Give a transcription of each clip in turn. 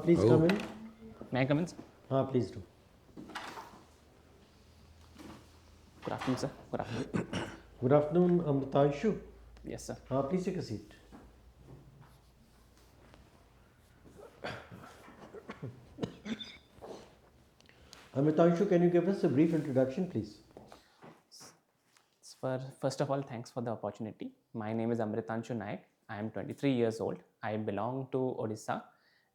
Please come in. May I come in, sir? Please do. Good afternoon, sir. Good afternoon. Good afternoon, Amritanshu. Yes, sir. Please take a seat. Amritanshu, can you give us a brief introduction, please? First of all, thanks for the opportunity. My name is Amritanshu Nayak. I am 23 years old. I belong to Odisha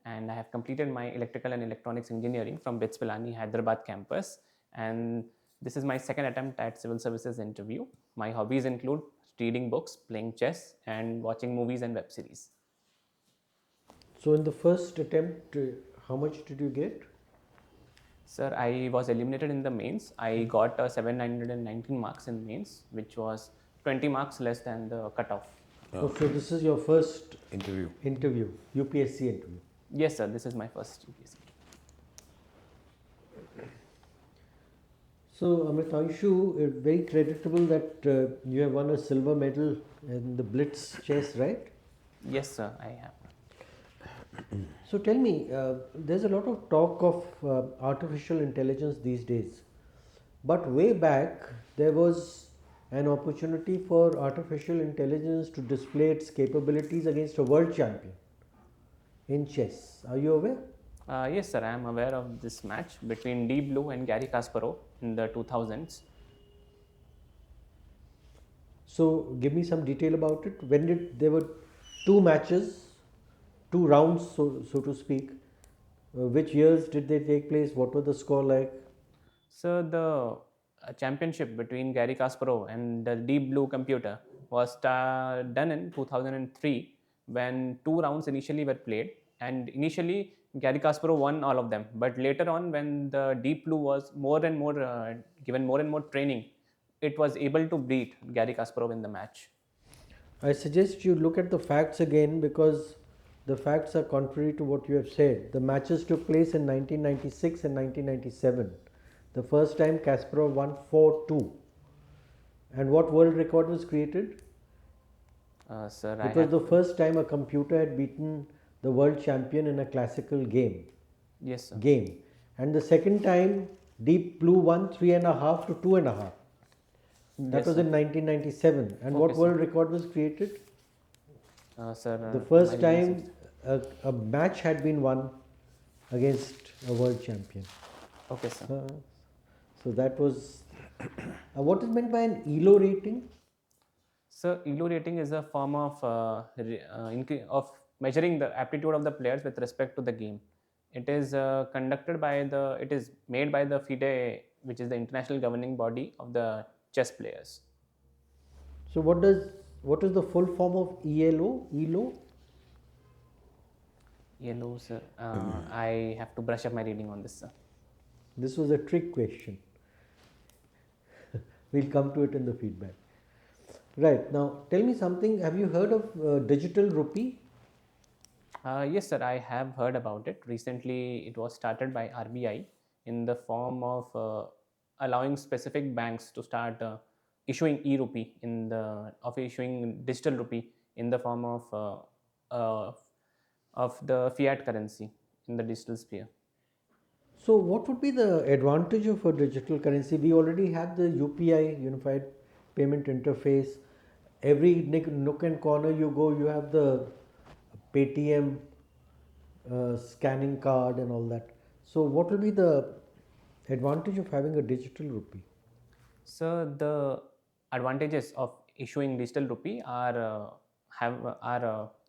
and I have completed my electrical and electronics engineering from BITS Pilani, Hyderabad campus. And this is my second attempt at civil services interview. My hobbies include reading books, playing chess, and watching movies and web series. So, in the first attempt, how much did you get? Sir, I was eliminated in the mains. I got 719 marks in mains, which was 20 marks less than the cutoff. So this is your first interview, UPSC interview. Yes, sir. This is my first UPSC. So, Amritanshu, it's very creditable that you have won a silver medal in the Blitz chess, right? Yes, sir. I have. So tell me, there's a lot of talk of artificial intelligence these days, but way back there was an opportunity for artificial intelligence to display its capabilities against a world champion in chess. Are you aware? Yes, sir. I am aware of this match between Deep Blue and Garry Kasparov in the 2000s. So give me some detail about it. There were two matches, two rounds, so to speak. Which years did they take place? What was the score like? So the championship between Garry Kasparov and the Deep Blue computer was done in 2003 when two rounds initially were played, and initially Garry Kasparov won all of them, but later on when the Deep Blue was given more and more training, it was able to beat Garry Kasparov in the match. I suggest you look at the facts again because the facts are contrary to what you have said. The matches took place in 1996 and 1997. The first time Kasparov won 4-2. And what world record was created? Sir, it was the first time a computer had beaten the world champion in a classical game. Yes, sir. And the second time Deep Blue won 3.5 to 2.5. That Yes, was sir. in 1997. And Okay, what world sir. record was created? Sir, The first time a match had been won against a world champion. Okay, sir. So that was. What is meant by an ELO rating? So, ELO rating is a form of measuring the aptitude of the players with respect to the game. It is it is made by the FIDE, which is the international governing body of the chess players. So what is the full form of ELO? ELO, sir. I have to brush up my reading on this, sir. This was a trick question. We'll come to it in the feedback. Right, now tell me something. Have you heard of digital rupee? Yes, sir. I have heard about it. Recently, it was started by RBI in the form of allowing specific banks to start issuing e-rupee issuing digital rupee in the form of the fiat currency in the digital sphere. So what would be the advantage of a digital currency? We already have the UPI, Unified Payment Interface. Every nook and corner you go, you have the Paytm scanning card and all that. So what will be the advantage of having a digital rupee? So the advantages of issuing digital rupee are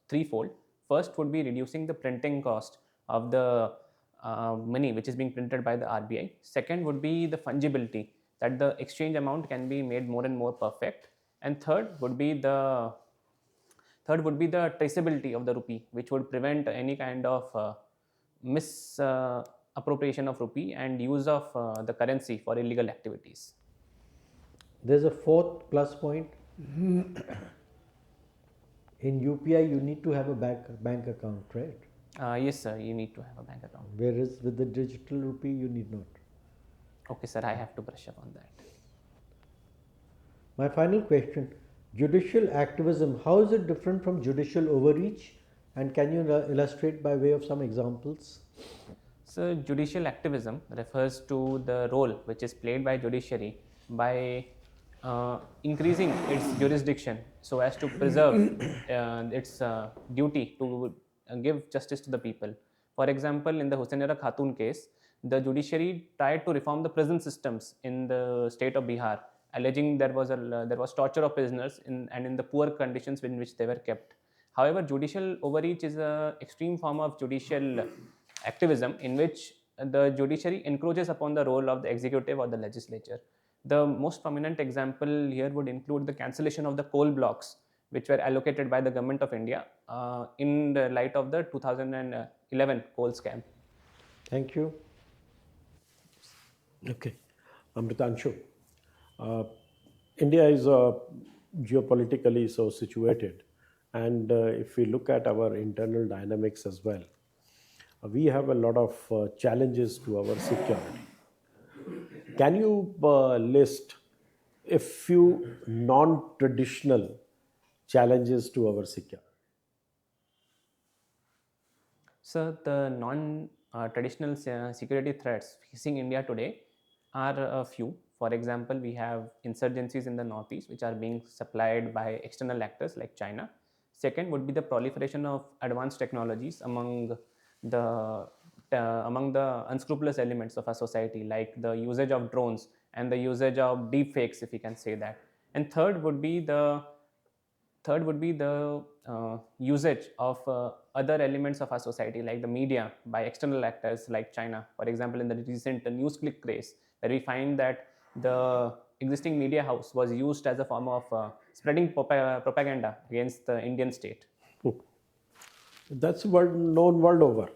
threefold. First would be reducing the printing cost of the money which is being printed by the RBI. Second would be the fungibility, that the exchange amount can be made more and more perfect. And third would be the traceability of the rupee, which would prevent any kind of misappropriation of rupee and use of the currency for illegal activities. There's a fourth plus point. In UPI, you need to have a bank account, right? Yes, sir. You need to have a bank account. Whereas with the digital rupee, you need not. Okay, sir. I have to brush up on that. My final question: judicial activism. How is it different from judicial overreach? And can you illustrate by way of some examples? So, judicial activism refers to the role which is played by judiciary by increasing its jurisdiction so as to preserve its duty to give justice to the people. For example, in the Husainara Khatun case, the judiciary tried to reform the prison systems in the state of Bihar, alleging there was torture of prisoners and in the poor conditions in which they were kept. However, judicial overreach is a extreme form of judicial activism in which the judiciary encroaches upon the role of the executive or the legislature. The most prominent example here would include the cancellation of the coal blocks, which were allocated by the government of India in the light of the 2011 coal scam. Thank you. Okay. Amritanshu, uh, India is geopolitically so situated, and if we look at our internal dynamics as well, we have a lot of challenges to our security. Can you list a few non-traditional challenges to our security? So, the non traditional security threats facing India today are a few. For example, we have insurgencies in the northeast, which are being supplied by external actors like China. Second would be the proliferation of advanced technologies the among the unscrupulous elements of our society, like the usage of drones and the usage of deep fakes, if we can say that. And third would be the usage of other elements of our society, like the media, by external actors like China. For example, in the recent news click craze, where we find that the existing media house was used as a form of spreading propaganda against the Indian state. That's known world over.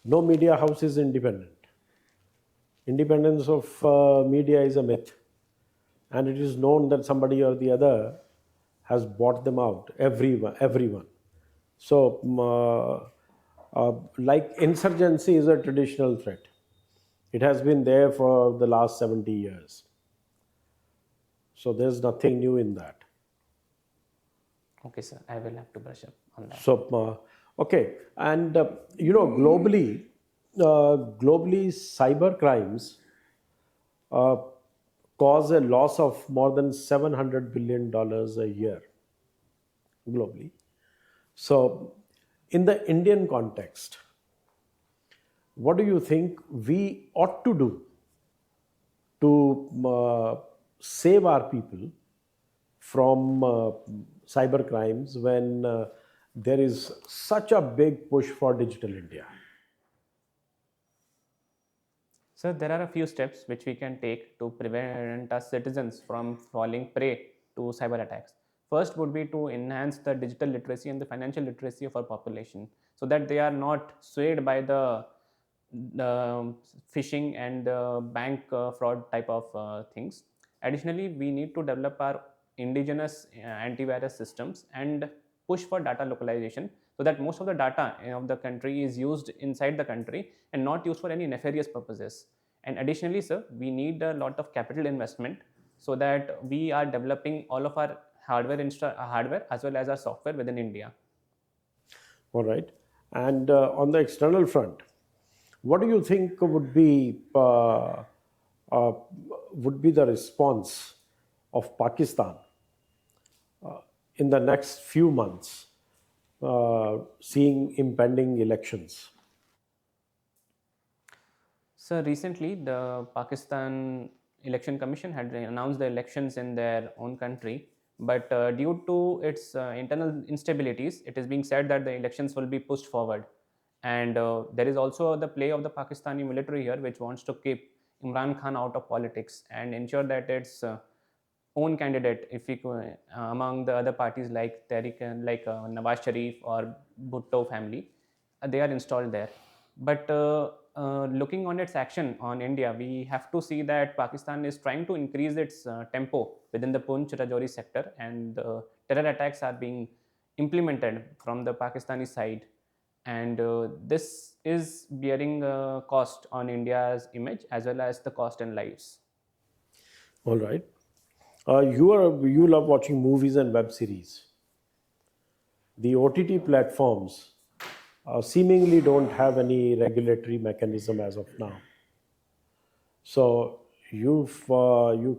No media house is independent. Independence of media is a myth, and it is known that somebody or the other has bought them out. Everyone. So, like insurgency is a traditional threat. It has been there for the last 70 years. So there's nothing new in that. Okay, sir, I will have to brush up on that. So, okay, and globally, cyber crimes uh, cause a loss of more than $700 billion a year globally. So, in the Indian context, what do you think we ought to do to save our people from cyber crimes when there is such a big push for digital India? So there are a few steps which we can take to prevent our citizens from falling prey to cyber attacks. First would be to enhance the digital literacy and the financial literacy of our population so that they are not swayed by the phishing and bank fraud type of things. Additionally, we need to develop our indigenous antivirus systems and push for data localization so that most of the data of the country is used inside the country and not used for any nefarious purposes. And additionally, sir, we need a lot of capital investment so that we are developing all of our hardware as well as our software within India. All right. And on the external front, what do you think uh, would be the response of Pakistan in the next few months, seeing impending elections? So recently, the Pakistan Election Commission had announced the elections in their own country, but due to its internal instabilities, it is being said that the elections will be pushed forward. And there is also the play of the Pakistani military here, which wants to keep Imran Khan out of politics and ensure that its own candidate, if we among the other parties like Nawaz Sharif or Bhutto family, they are installed there. But looking on its action on India, we have to see that Pakistan is trying to increase its tempo within the Punch Rajouri sector, and terror attacks are being implemented from the Pakistani side. And this is bearing cost on India's image as well as the cost in lives. All right. You love watching movies and web series. The OTT platforms seemingly don't have any regulatory mechanism as of now. So you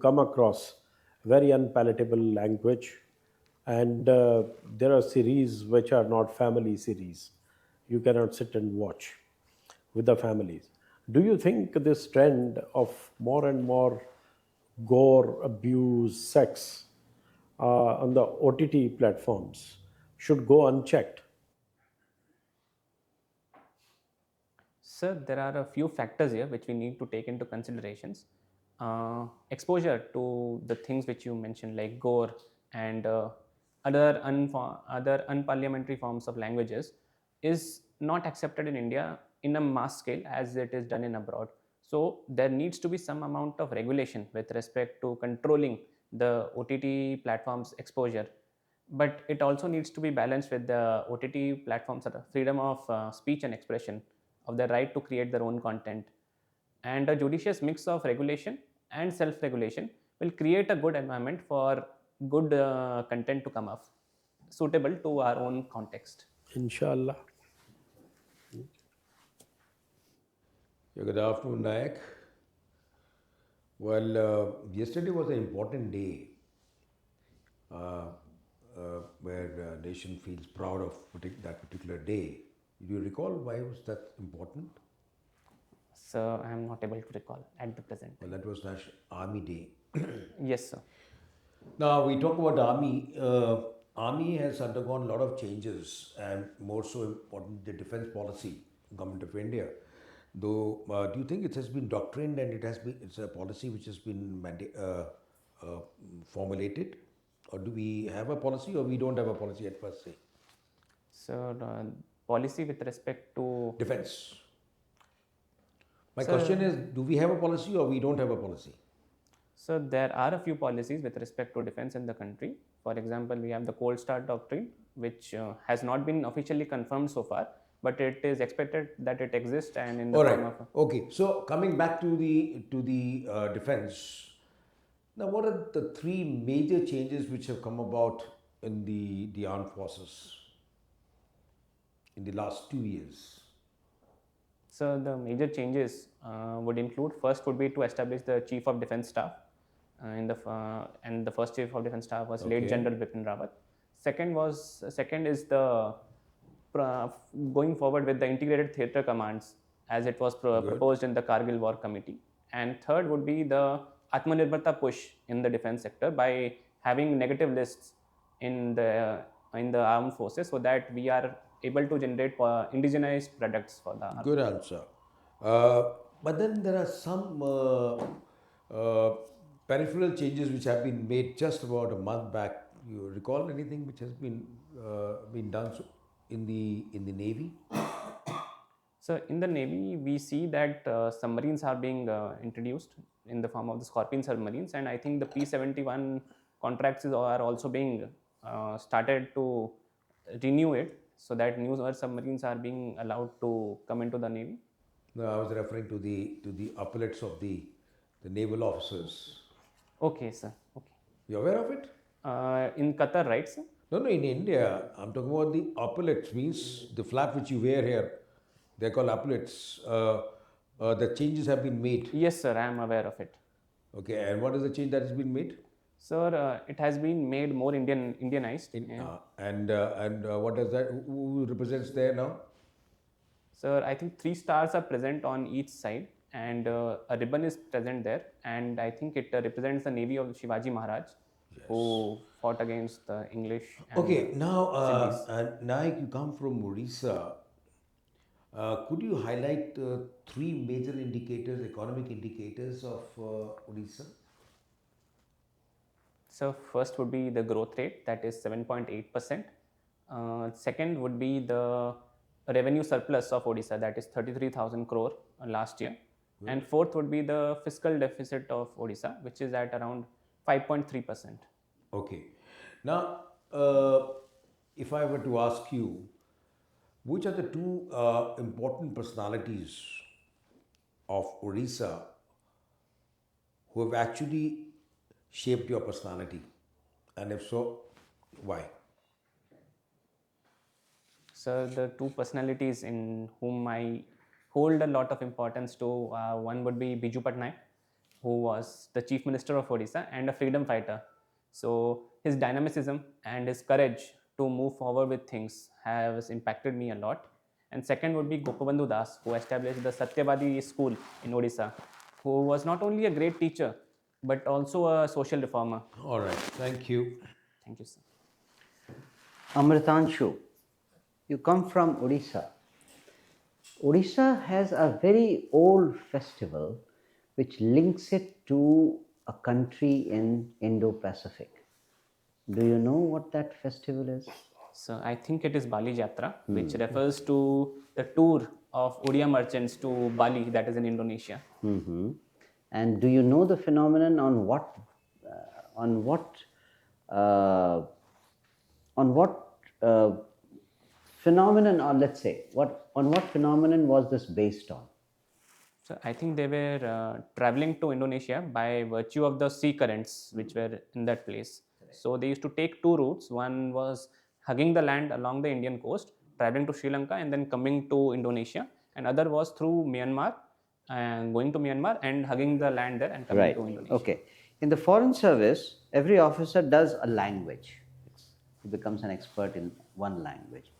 come across very unpalatable language, and there are series which are not family series. You cannot sit and watch with the families. Do you think this trend of more and more gore, abuse, sex on the OTT platforms should go unchecked? Sir, there are a few factors here which we need to take into considerations. Exposure to the things which you mentioned, like gore and other unparliamentary forms of languages, is not accepted in India in a mass scale as it is done in abroad. So there needs to be some amount of regulation with respect to controlling the OTT platforms exposure, but it also needs to be balanced with the OTT platforms freedom of speech and expression, of the right to create their own content. And a judicious mix of regulation and self regulation will create a good environment for good content to come up, suitable to our own context. Inshallah. Yeah, good afternoon, Nayak. Well, yesterday was an important day uh, where the nation feels proud of that particular day. Do you recall why was that important? So I am not able to recall at the present. Well, that was National Army Day. Yes, sir. Now we talk about Army. Army has undergone a lot of changes, and more so important, the defense policy, Government of India. Though, do you think it has been doctrined and it's a policy which has been formulated, or do we have a policy, or we don't have a policy at per se? So the policy with respect to Defense. My Sir, question is, do we have a policy or we don't have a policy? So there are a few policies with respect to defense in the country. For example, we have the Cold Start Doctrine, which has not been officially confirmed so far, but it is expected that it exists, and in the All form right. of Okay. So coming back to the defense. Now, what are the three major changes which have come about in the armed forces in the last 2 years? So the major changes would include, first would be to establish the Chief of Defence Staff, and the first Chief of Defence Staff was late Okay. General Bipin Rawat. Second is the going forward with the integrated theatre commands as it was proposed in the Kargil War Committee. And third would be the Atmanirbharta push in the defense sector by having negative lists in the armed forces, so that we are able to generate indigenized products for the army. Good answer. But then there are some peripheral changes which have been made just about a month back. You recall anything which has been done in the Navy? So in the Navy, we see that submarines are being introduced in the form of the Scorpion submarines, and I think the P-71 contracts are also being started to renew it, so that new submarines are being allowed to come into the Navy. No, I was referring to the epaulets of the naval officers. Okay, sir. Okay. You aware of it? In Qatar, right, sir? No, no. In India, I'm talking about the epaulets. Means the flap which you wear here. They're called epaulets. The changes have been made. Yes, sir. I am aware of it. Okay, and what is the change that has been made? Sir, it has been made more Indianized. And what does that? Who represents there now? Sir, I think 3 stars are present on each side, and a ribbon is present there, and I think it represents the navy of Shivaji Maharaj, who fought against the English. And Okay, now Siddhis. Naik, you come from Odisha. Could you highlight three major indicators, economic indicators of Odisha? So first would be the growth rate, that is 7.8%. Second would be the revenue surplus of Odisha, that is 33,000 crore last year. And fourth would be the fiscal deficit of Odisha, which is at around 5.3%. Okay. Now, if I were to ask you, which are the two important personalities of Odisha who have actually shaped your personality? And if so, why? So the two personalities in whom I hold a lot of importance to, one would be Biju Patnaik, who was the Chief Minister of Odisha and a freedom fighter. So his dynamicism and his courage to move forward with things has impacted me a lot. And second would be Gopabandhu Das, who established the Satyavadi school in Odisha, who was not only a great teacher but also a social reformer. All right. Thank you. Thank you, sir. Amritanshu, you come from Odisha. Odisha has a very old festival which links it to a country in Indo-Pacific. Do you know what that festival is? So I think it is Bali Jatra, which refers to the tour of Odia merchants to Bali, that is in Indonesia. Mm-hmm. And do you know the phenomenon on what phenomenon, or let's say what phenomenon was this based on? So I think they were traveling to Indonesia by virtue of the sea currents which were in that place. So they used to take two routes. One was hugging the land along the Indian coast, traveling to Sri Lanka and then coming to Indonesia. And other was through Myanmar and going to Myanmar and hugging the land there and coming Right. to Indonesia. Okay. In the foreign service, every officer does a language. He becomes an expert in one language.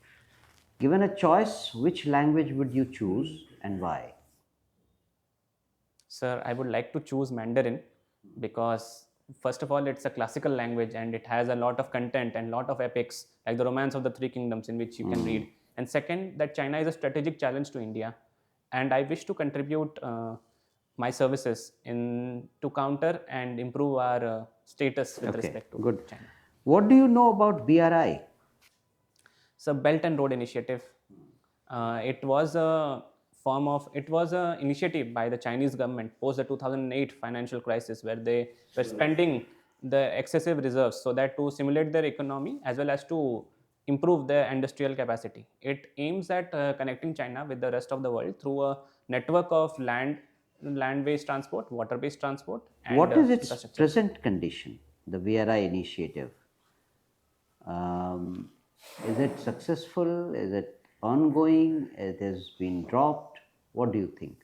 Given a choice, which language would you choose and why? Sir, I would like to choose Mandarin because first of all, it's a classical language and it has a lot of content and lot of epics like the Romance of the Three Kingdoms in which you can read. And second, that China is a strategic challenge to India, and I wish to contribute my services in to counter and improve our status with respect to Good. China. What do you know about BRI? So Belt and Road Initiative. It was a initiative by the Chinese government post the 2008 financial crisis, where they were spending the excessive reserves so that to stimulate their economy as well as to improve their industrial capacity. It aims at connecting China with the rest of the world through a network of land-based transport, water-based transport, and What is its infrastructure. present condition, the BRI initiative? Is it successful? Is it ongoing? It has been dropped? What do you think?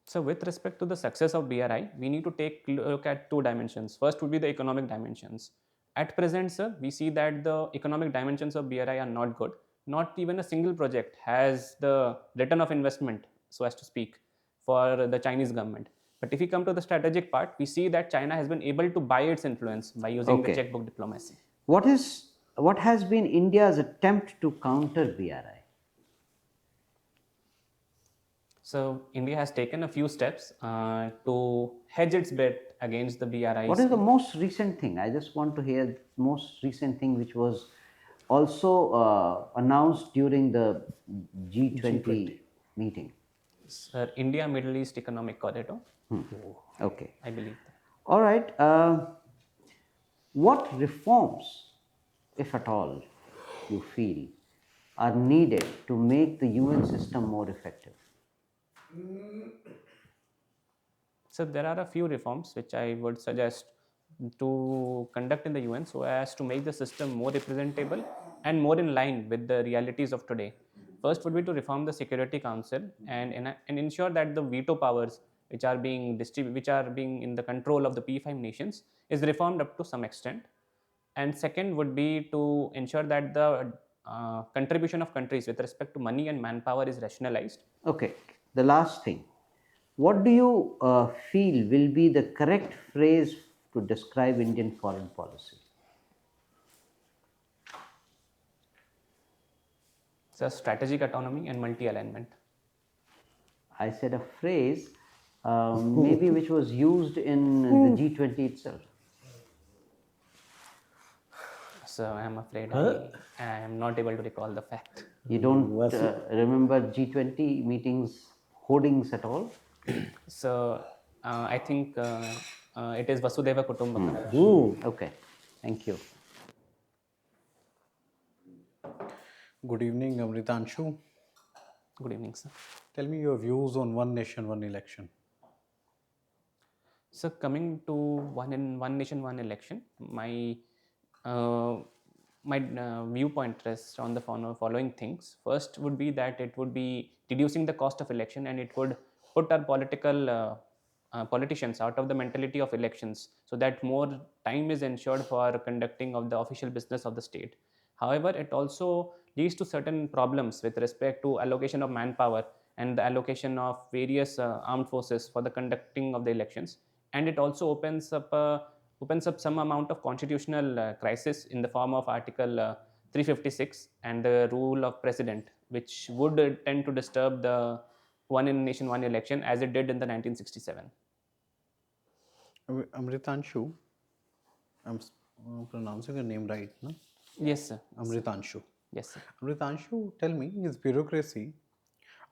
So with respect to the success of BRI, we need to take a look at two dimensions. First would be the economic dimensions. At present, sir, we see that the economic dimensions of BRI are not good. Not even a single project has the return of investment, so as to speak, for the Chinese government. But if we come to the strategic part, we see that China has been able to buy its influence by using the checkbook diplomacy. What has been India's attempt to counter BRI? So India has taken a few steps to hedge its bet against the BRI. What is the most recent thing? I just want to hear the most recent thing which was also announced during the G20 meeting. Sir, India Middle East Economic Corridor. Okay. I believe that. All right. What reforms, if at all, you feel are needed to make the UN system more effective? So there are a few reforms which I would suggest to conduct in the UN so as to make the system more representable and more in line with the realities of today. First would be to reform the Security Council and ensure that the veto powers which are being in the control of the P5 nations is reformed up to some extent. And second would be to ensure that the contribution of countries with respect to money and manpower is rationalized. Okay. The last thing. What do you feel will be the correct phrase to describe Indian foreign policy? So strategic autonomy and multi-alignment. I said a phrase maybe which was used in the G20 itself. So I am afraid I am not able to recall the fact. You don't remember G20 meetings hoardings at all? So I think it is Vasudhaiva Kutumbakam. Okay, thank you. Good evening, Amritanshu. Good evening, sir. Tell me your views on one nation, one election. So coming to one nation, one election, my my viewpoint rests on the following things. First would be that it would be reducing the cost of election, and it would put our politicians out of the mentality of elections, so that more time is ensured for conducting of the official business of the state. However, it also leads to certain problems with respect to allocation of manpower and the allocation of various armed forces for the conducting of the elections, and it also opens up some amount of constitutional crisis in the form of Article 356 and the rule of president, which would tend to disturb the one in nation, one election as it did in the 1967. Amritanshu, pronouncing your name right, no? Yes, sir. Amritanshu. Yes, sir. Amritanshu, tell me, is bureaucracy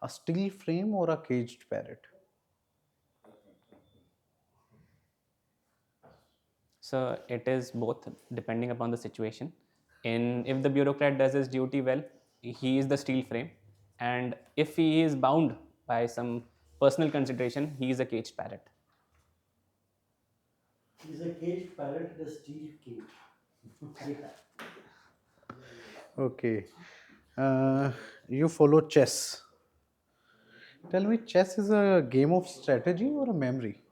a steel frame or a caged parrot? So it is both depending upon the situation. If the bureaucrat does his duty well, he is the steel frame, and if he is bound by some personal consideration, he is a caged parrot. He's a caged parrot in a steel cage. Okay. You follow chess. Tell me, chess is a game of strategy or a memory?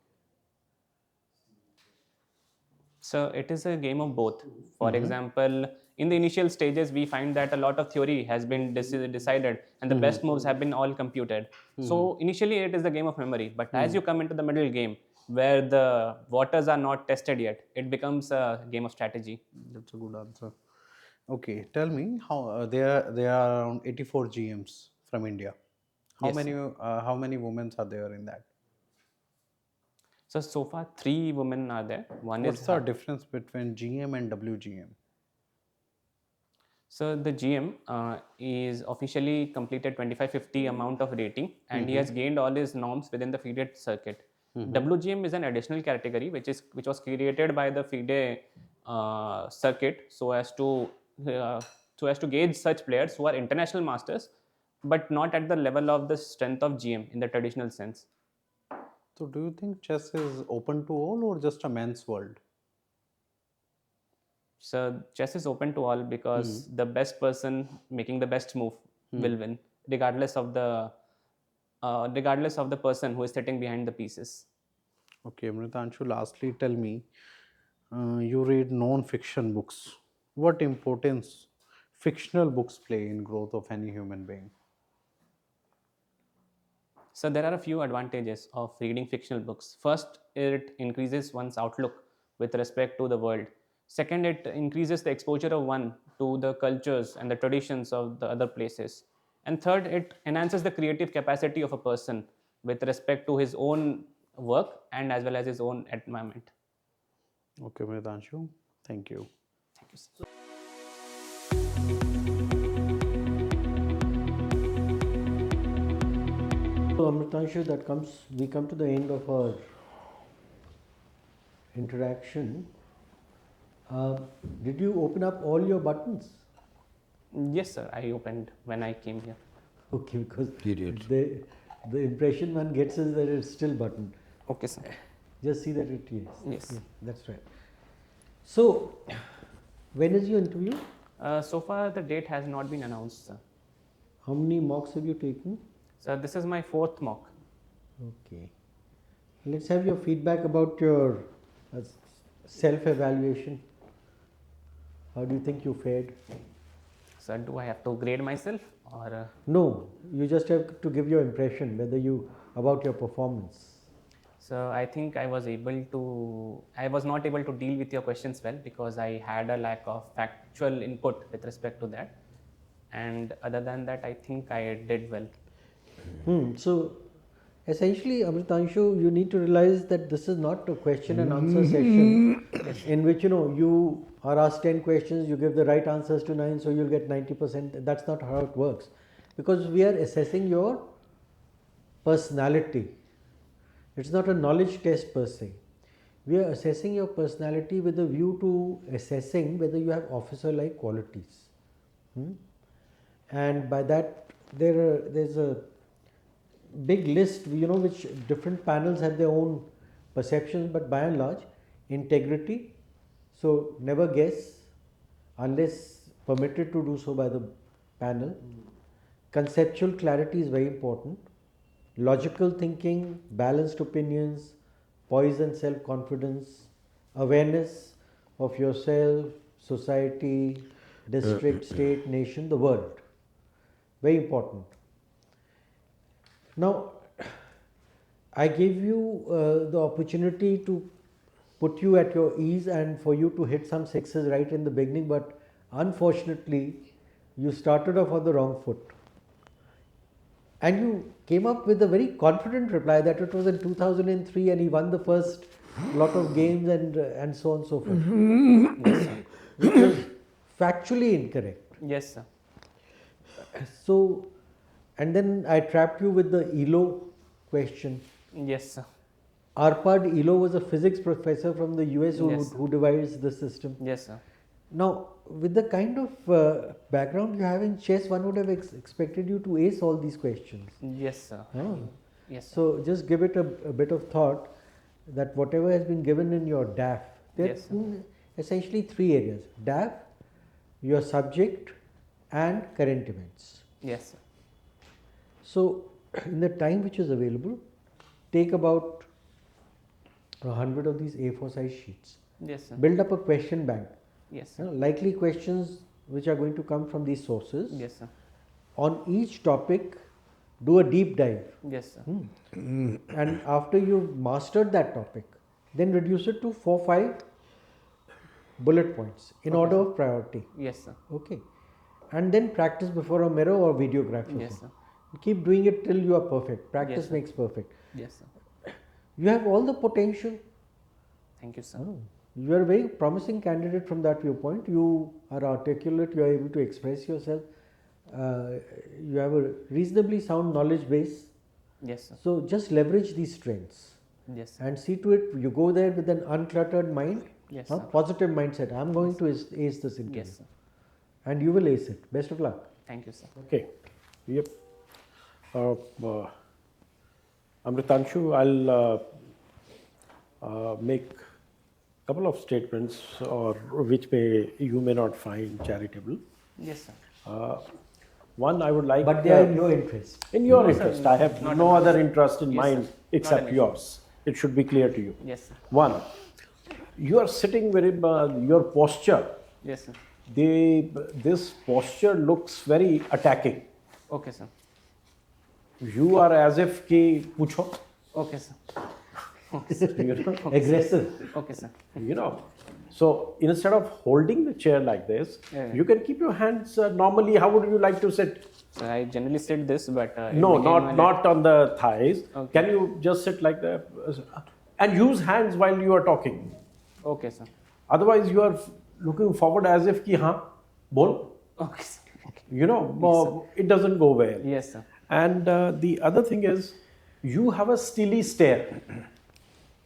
So it is a game of both. For example, in the initial stages, we find that a lot of theory has been decided, and the best moves have been all computed. So initially, it is the game of memory. But as you come into the middle game, where the waters are not tested yet, it becomes a game of strategy. That's a good answer. Okay, tell me how there are around 84 GMs from India. Yes, How many women are there in that? So far, 3 women are there. One What's is the difference between GM and WGM? So the GM is officially completed 2550 amount of rating, and he has gained all his norms within the FIDE circuit. WGM is an additional category which was created by the FIDE circuit uh, so as to gauge such players who are international masters, but not at the level of the strength of GM in the traditional sense. So, do you think chess is open to all or just a man's world? So chess is open to all because the best person making the best move will win, regardless of the person who is sitting behind the pieces. Okay, Amritanshu, lastly, tell me, you read non-fiction books. What importance fictional books play in growth of any human being? So there are a few advantages of reading fictional books. First, it increases one's outlook with respect to the world. Second, it increases the exposure of one to the cultures and the traditions of the other places. And third, it enhances the creative capacity of a person with respect to his own work and as well as his own environment. Okay, Amritanshu, thank you. Thank you, sir. So Amritanshu, we come to the end of our interaction. Did you open up all your buttons? Yes, sir. I opened when I came here. Okay, because Period. the impression one gets is that it's still buttoned. Okay, sir. Just see that it is. Yes. That's right. So, when is your interview? So far, the date has not been announced, sir. How many mocks have you taken? So this is my 4th mock. Okay. Let's have your feedback about your self-evaluation. How do you think you fared? So do I have to grade myself or? No, you just have to give your impression about your performance. So I think I was not able to deal with your questions well because I had a lack of factual input with respect to that. And other than that, I think I did well. So, essentially, Amritanshu, you need to realize that this is not a question and answer session in which you are asked 10 questions, you give the right answers to 9, so you'll get 90%. That's not how it works, because we are assessing your personality. It's not a knowledge test per se. We are assessing your personality with a view to assessing whether you have officer-like qualities. And by that, there's a big list, which different panels have their own perceptions, but by and large, integrity. So never guess unless permitted to do so by the panel. Conceptual clarity is very important. Logical thinking, balanced opinions, poise and self-confidence, awareness of yourself, society, district, state, nation, the world. Very important. Now, I gave you the opportunity to put you at your ease and for you to hit some sixes right in the beginning, but unfortunately, you started off on the wrong foot. And you came up with a very confident reply that it was in 2003 and he won the first lot of games and so on and so forth. Yes, sir. Which was factually incorrect. Yes, sir. So, and then I trapped you with the ELO question. Yes, sir. Arpad ELO was a physics professor from the US Yes. who devised the system. Yes, sir. Now, with the kind of background you have in chess, one would have expected you to ace all these questions. Yes, sir. Ah. Yes, sir. So, just give it a bit of thought that whatever has been given in your DAF, there Yes, sir. are essentially three areas: DAF, your subject, and current events. Yes, sir. So, in the time which is available, take about 100 of these A4 size sheets. Yes, sir. Build up a question bank. Yes, sir. Likely questions which are going to come from these sources. Yes, sir. On each topic, do a deep dive. Yes, sir. And after you've mastered that topic, then reduce it to 4-5 bullet points in order of priority. Yes, sir. Okay. And then practice before a mirror or videograph. Yes, sir. Keep doing it till you are perfect. Practice Yes, sir. makes perfect. Yes, sir. You have all the potential. Thank you, sir. You are a very promising candidate from that viewpoint. You are articulate, you are able to express yourself. You have a reasonably sound knowledge base. Yes, sir. So just leverage these strengths Yes, sir. and see to it you go there with an uncluttered mind, Yes, a sir. positive mindset. I am going to ace this interview. Yes, sir. And you will ace it. Best of luck. Thank you, sir. Okay. Yep. Amritanshu, I'll make a couple of statements or which you may not find charitable. Yes, sir. One, I would like. But they are in your interest. In your No, sir, interest. no, I have not no an other issue. interest in Yes, mind sir. Not except an issue. yours. It should be clear to you. Yes, sir. One, you are sitting very, your posture, Yes, sir. this posture looks very attacking. Okay, sir. You are as if ki pucho, Okay, sir. you know. Aggressive. Okay, sir. You know, so instead of holding the chair like this, Yeah. you can keep your hands normally. How would you like to sit? So I generally sit this, but No, not on the thighs. Okay. Can you just sit like that and use hands while you are talking? Okay, sir. Otherwise, you are looking forward as if ki haan, bol. Okay, sir. Okay. You know, it doesn't go well. Yes, sir. And the other thing is, you have a steely stare.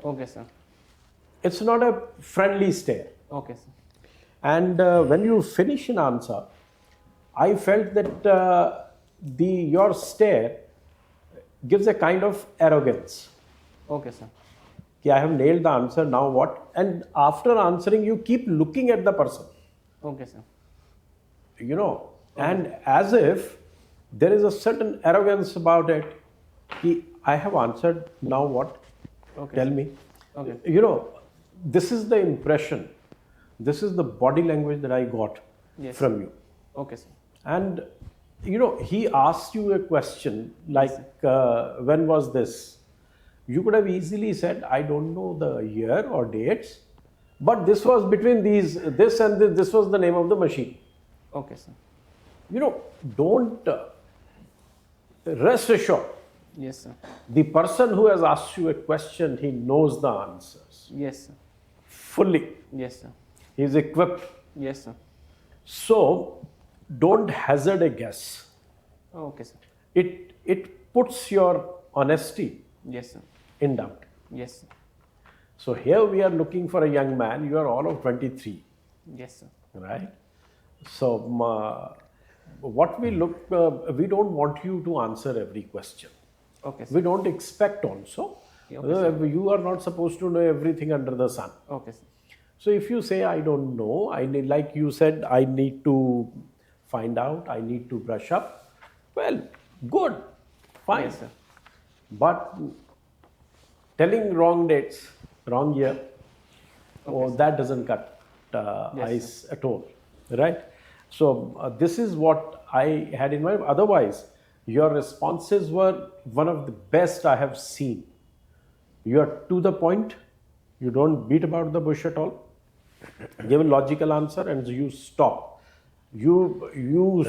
Okay, sir. It's not a friendly stare. Okay, sir. And when you finish an answer, I felt that your stare gives a kind of arrogance. Okay, sir. Ki I have nailed the answer, now what? And after answering, you keep looking at the person, Okay, sir. you know, and as if there is a certain arrogance about it. Ki I have answered, now what? Okay. Tell me. Okay. You know, this is the impression, this is the body language that I got Yes. from you. Okay, sir. And you know, he asked you a question like, when was this? You could have easily said, I don't know the year or dates, but this was between this and this was the name of the machine. Okay, sir. You know, don't rest assured. Yes, sir. The person who has asked you a question, he knows the answers Yes, sir. fully. Yes, sir. He is equipped. Yes, sir. So don't hazard a guess. Okay, sir. It puts your honesty Yes, sir. in doubt. Yes, sir. So here we are looking for a young man. You are all of 23, Yes, sir. right? So what we look, we don't want you to answer every question. Okay, sir. We don't expect also. Okay, You are not supposed to know everything under the sun. Okay, sir. So if you say, I don't know, I need, like you said, I need to find out, I need to brush up, well, good, fine. Yes, sir. But telling wrong dates, wrong year, that doesn't cut ice at all, right? So this is what I had in mind. Otherwise, your responses were one of the best I have seen. You are to the point. You don't beat about the bush at all. Give a logical answer and you stop. You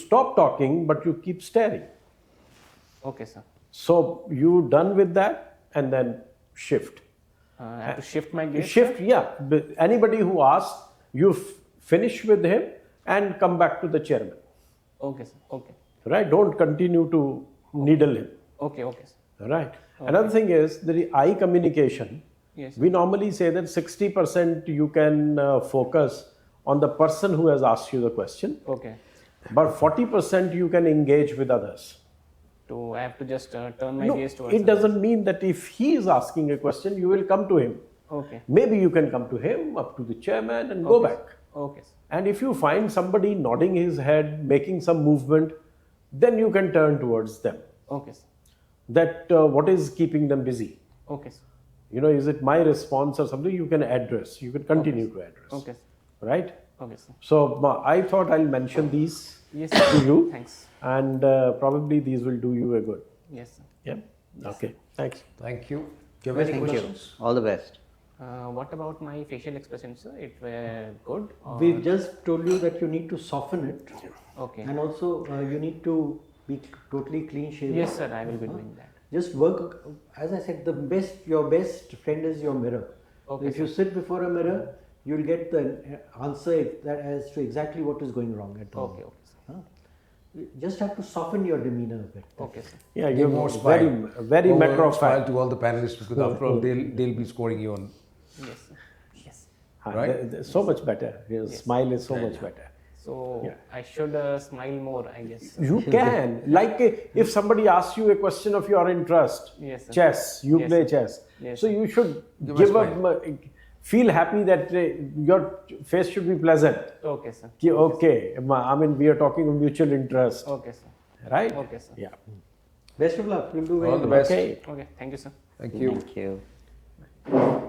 stop talking, but you keep staring. Okay, sir. So you done with that, and then shift. I have to shift my gaze. Shift, yeah. But anybody who asks, you finish with him and come back to the chairman. Okay, sir. Okay. Right? Don't continue to needle him. Okay, okay, sir. Right? Another thing is the eye communication. Yes. We normally say that 60% you can focus on the person who has asked you the question, Okay. but 40% you can engage with others. I have to just turn my No, gaze towards it doesn't mean that if he is asking a question, you will come to him. Okay. Maybe you can come to him, up to the chairman, and go back. Okay, sir. And if you find somebody nodding his head, making some movement, then you can turn towards them. Okay, sir. That what is keeping them busy? Okay, sir. Is it my response or something you can address? You can continue to address. Okay, sir. Right? Okay, sir. So I thought I'll mention these Yes, to sir. you. Thanks. And probably these will do you a good. Yes, sir. Yeah? Okay. Thanks. Thank you. Do you have any Thank you. questions? All the best. What about my facial expressions, sir? It were good? Or... We've just told you that you need to soften it, Okay. and also you need to be totally clean shaven. Yes, sir. I will be doing that. Just work, as I said, your best friend is your mirror. Okay, If you sit before a mirror, you'll get the answer as to exactly what is going wrong at the Okay, moment. okay, sir. Huh? You just have to soften your demeanor a bit. Okay, sir. Yeah, Give you're more very, smile. very More matter of smile fact. to all the panelists, because after all, they'll be scoring you on. Yes, sir. Yes. Right? So much better. Your smile is so much better. So Yeah. I should smile more, I guess. You can. Like if somebody asks you a question of your interest, Yes, sir. chess, you Yes, play sir. chess. Yes, So sir. you should Give a give smile. up, feel happy that your face should be pleasant. Okay, sir. Okay, I mean, we are talking of mutual interest, Okay, sir. right? Okay, sir. Yeah. Best of luck. You'll do very All the well. best. Okay. Okay, thank you, sir. Thank you. Thank you.